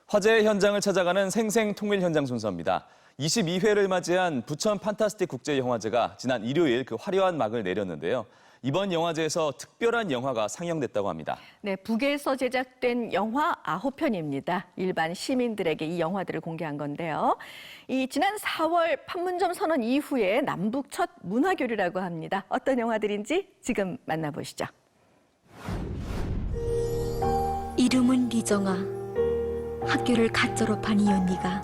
화재의 현장을 찾아가는 생생통일 현장 순서입니다. 22회를 맞이한 부천 판타스틱 국제영화제가 지난 일요일 그 화려한 막을 내렸는데요. 이번 영화제에서 특별한 영화가 상영됐다고 합니다. 네, 북에서 제작된 영화 9편입니다. 일반 시민들에게 이 영화들을 공개한 건데요. 지난 4월 판문점 선언 이후에 남북 첫 문화교류라고 합니다. 어떤 영화들인지 지금 만나보시죠. 이름은 리정아. 학교를 갓 졸업한 이 언니가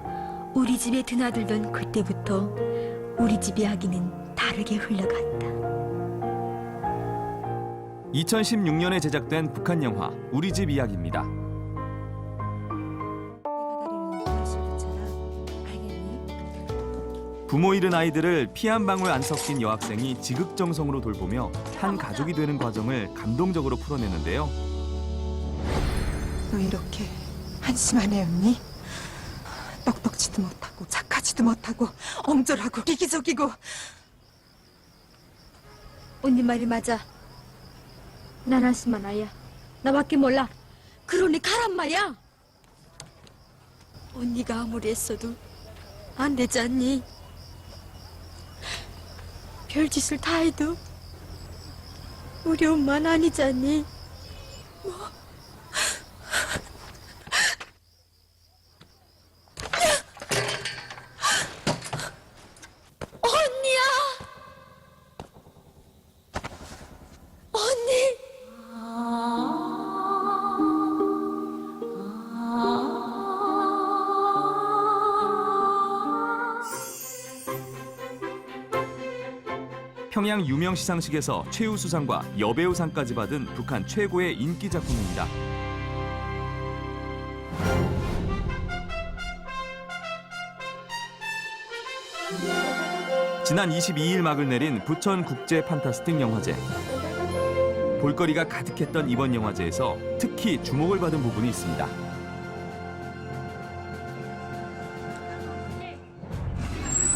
우리 집에 드나들던 그때부터 우리 집 이야기는 다르게 흘러갔다. 2016년에 제작된 북한 영화 우리 집 이야기입니다. 부모 잃은 아이들을 피 한 방울 안 섞인 여학생이 지극정성으로 돌보며 한 가족이 되는 과정을 감동적으로 풀어내는데요. 너 이렇게 한심한 애였니? 똑똑지도 못하고 착하지도 못하고 엉절하고 이기적이고. 언니 말이 맞아. 난 한심한 아이야. 나밖에 몰라. 그러니 가란 말이야. 언니가 아무리 했어도 안 되지 않니? 별짓을 다 해도 우리 엄마는 아니지 않니? 평양 유명 시상식에서 최우수상과 여배우상까지 받은 북한 최고의 인기 작품입니다. 지난 22일 막을 내린 부천 국제 판타스틱 영화제. 볼거리가 가득했던 이번 영화제에서 특히 주목을 받은 부분이 있습니다.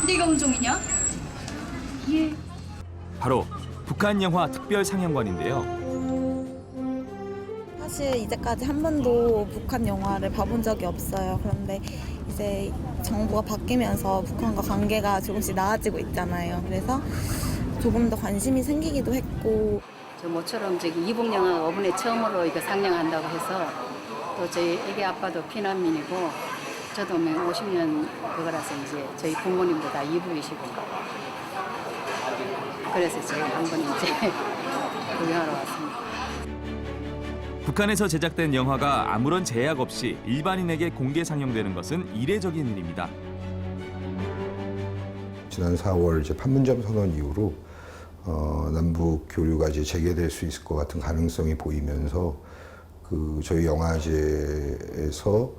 네가 온종이냐? 예. 바로 북한 영화 특별 상영관인데요. 사실 이제까지 한 번도 북한 영화를 봐본 적이 없어요. 그런데 이제 정부가 바뀌면서 북한과 관계가 조금씩 나아지고 있잖아요. 그래서 조금 더 관심이 생기기도 했고. 저 모처럼 저기 이북 영화가 이번에 처음으로 이거 상영한다고 해서 또 저희 애기 아빠도 피난민이고 저도 50년 그거라서 이제 저희 부모님도 다 이북이시고 그래서 제가 한번 이제 구경하러 왔습니다. 북한에서 제작된 영화가 아무런 제약 없이 일반인에게 공개 상영되는 것은 이례적인 일입니다. 지난 4월 이제 판문점 선언 이후로 남북 교류가 이제 재개될 수 있을 것 같은 가능성이 보이면서 저희 영화제에서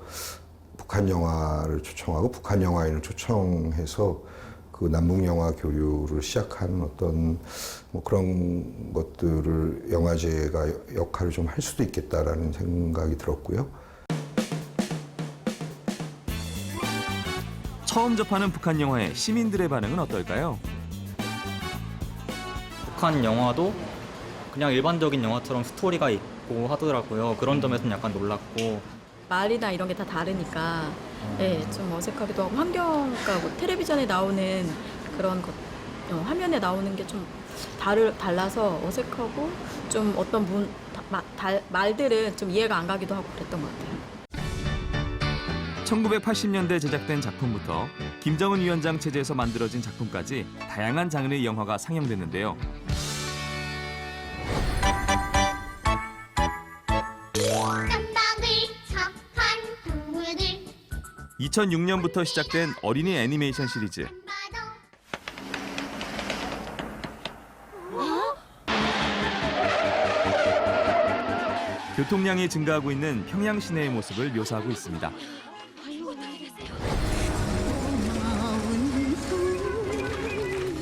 북한 영화를 초청하고 북한 영화인을 초청해서 남북 영화 교류를 시작하는 어떤 그런 것들을 영화제가 역할을 좀 할 수도 있겠다라는 생각이 들었고요. 처음 접하는 북한 영화에 시민들의 반응은 어떨까요? 북한 영화도 그냥 일반적인 영화처럼 스토리가 있고 하더라고요. 그런 점에서는 약간 놀랐고. 말이나 이런 게 다 다르니까 좀 어색하기도 하고 환경과 텔레비전에 나오는 그런 것, 화면에 나오는 게 좀 달라서 어색하고 좀 어떤 말들은 좀 이해가 안 가기도 하고 그랬던 것 같아요. 1980년대 제작된 작품부터 김정은 위원장 체제에서 만들어진 작품까지 다양한 장르의 영화가 상영됐는데요. 2006년부터 시작된 어린이 애니메이션 시리즈. 교통량이 증가하고 있는 평양 시내의 모습을 묘사하고 있습니다.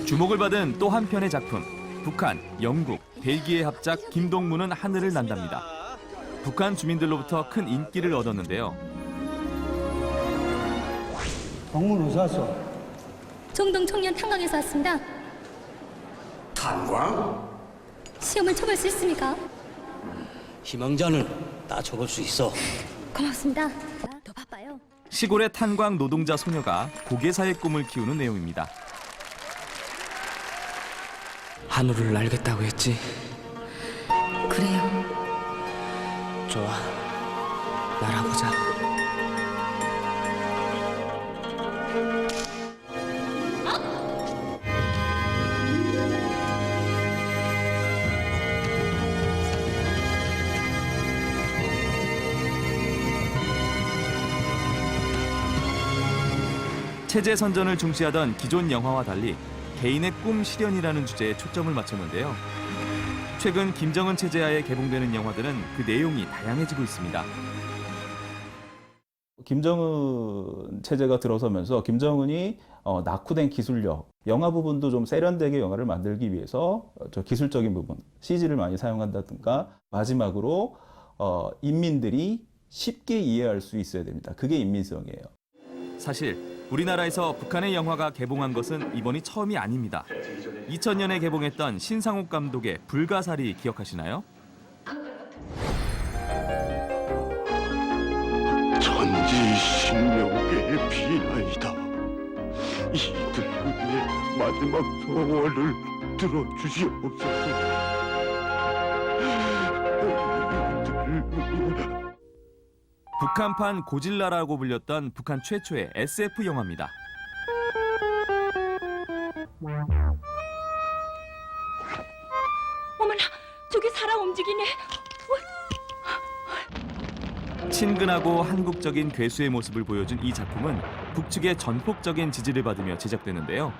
주목을 받은 또 한 편의 작품. 북한, 영국, 벨기에 합작 김동무는 하늘을 난답니다. 북한 주민들로부터 큰 인기를 얻었는데요. 동문 어디서 왔어? 정동 청년 탄광에서 왔습니다. 탄광? 시험을 쳐볼 수 있습니까? 희망자는 다 적을 수 있어. 고맙습니다. 더 바빠요. 시골의 탄광 노동자 소녀가 고개사의 꿈을 키우는 내용입니다. 하늘을 날겠다고 했지? 그래요. 좋아, 날아보자. 체제 선전을 중시하던 기존 영화와 달리 개인의 꿈 실현이라는 주제에 초점을 맞췄는데요. 최근 김정은 체제하에 개봉되는 영화들은 그 내용이 다양해지고 있습니다. 김정은 체제가 들어서면서 김정은이 낙후된 기술력, 영화 부분도 좀 세련되게 영화를 만들기 위해서 저 기술적인 부분, CG를 많이 사용한다든가, 마지막으로 인민들이 쉽게 이해할 수 있어야 됩니다. 그게 인민성이에요. 사실 우리나라에서 북한의 영화가 개봉한 것은 이번이 처음이 아닙니다. 2000년에 개봉했던 신상옥 감독의 불가사리 기억하시나요? 천지신명계의 비나이다. 이들의 마지막 소원을 들어주시옵소서. 북한판 고질라라고 불렸던 북한 최초의 SF 영화입니다. 어머나, 저기 사람 움직이네. 친근하고 한국적인 괴수의 모습을 보여준 이 작품은 북측의 전폭적인 지지를 받으며 제작되는데요.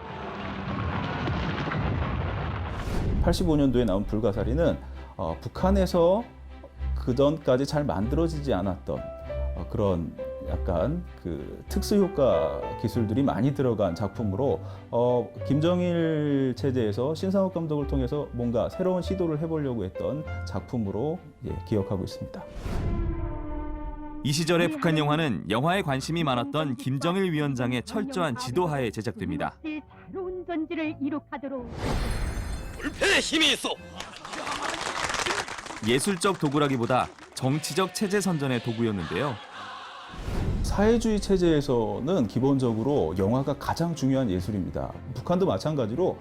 85년도에 나온 불가사리는 북한에서 그전까지 잘 만들어지지 않았던 그런 약간 그 특수효과 기술들이 많이 들어간 작품으로 김정일 체제에서 신상옥 감독을 통해서 뭔가 새로운 시도를 해보려고 했던 작품으로 기억하고 있습니다. 이 시절의 북한 영화는 영화에 관심이 많았던 김정일 위원장의 철저한 지도하에 제작됩니다. 새로운 전지를 이룩하도록 불편의 힘이 있어. 예술적 도구라기보다 정치적 체제 선전의 도구였는데요. 사회주의 체제에서는 기본적으로 영화가 가장 중요한 예술입니다. 북한도 마찬가지로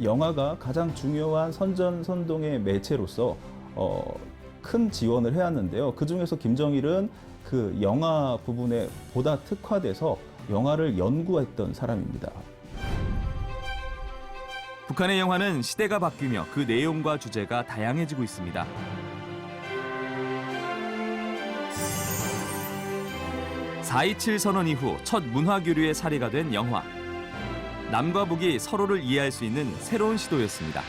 영화가 가장 중요한 선전 선동의 매체로서 큰 지원을 해왔는데요. 그중에서 김정일은 그 영화 부분에 보다 특화돼서 영화를 연구했던 사람입니다. 북한의 영화는 시대가 바뀌며 그 내용과 주제가 다양해지고 있습니다. 4.27 선언 이후 첫 문화교류의 사례가 된 영화. 남과 북이 서로를 이해할 수 있는 새로운 시도였습니다.